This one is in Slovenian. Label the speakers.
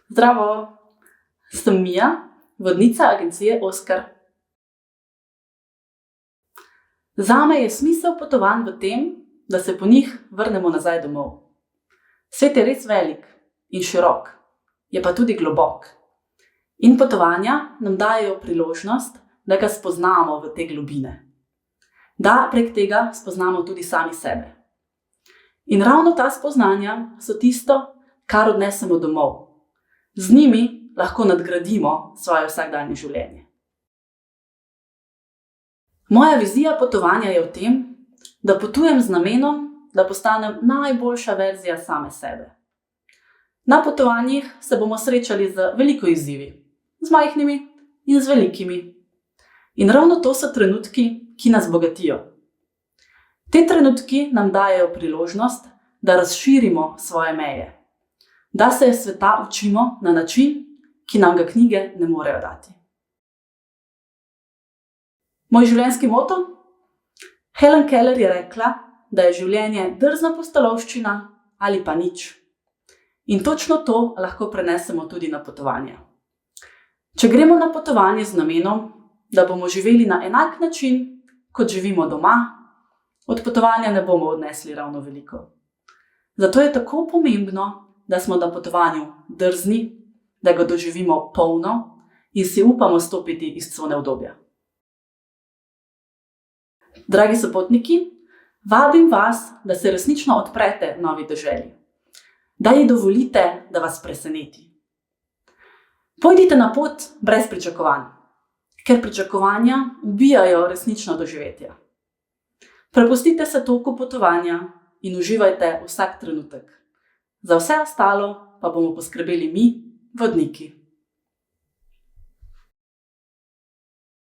Speaker 1: Zdravo, sem Mija, vodnica agencije Oskar. Zame je smisel potovanj v tem, da se po njih vrnemo nazaj domov. Svet je res velik in širok, je pa tudi globok. In potovanja nam dajejo priložnost, da ga spoznamo v te globine. Da prek tega spoznamo tudi sami sebe. In ravno ta spoznanja so tisto, kar odnesemo domov. Z njimi lahko nadgradimo svoje vsakdanje življenje. Moja vizija potovanja je v tem, da potujem z namenom, da postanem najboljša verzija same sebe. Na potovanjih se bomo srečali z veliko izzivi, z majhnimi in z velikimi. In ravno to so trenutki, ki nas bogatijo. Te trenutki nam dajejo priložnost, da razširimo svoje meje, da se sveta učimo na način, ki nam ga knjige ne morejo dati. Moj življenjski moto? Helen Keller je rekla, da je življenje drzna pustolovščina ali pa nič. In točno to lahko prenesemo tudi na potovanja. Če gremo na potovanje z namenom, da bomo živeli na enak način, kot živimo doma, od potovanja ne bomo odnesli ravno veliko. Zato je tako pomembno, da smo na potovanju drzni, da ga doživimo polno in si upamo stopiti iz cone udobja. Dragi sopotniki, vabim vas, da se resnično odprete novi deželi, da ji dovolite, da vas preseneti. Pojdite na pot brez pričakovanj, ker pričakovanja ubijajo resnično doživetja. Prepustite se toku potovanja in uživajte vsak trenutek. Za vse ostalo pa bomo poskrbeli mi, vodniki.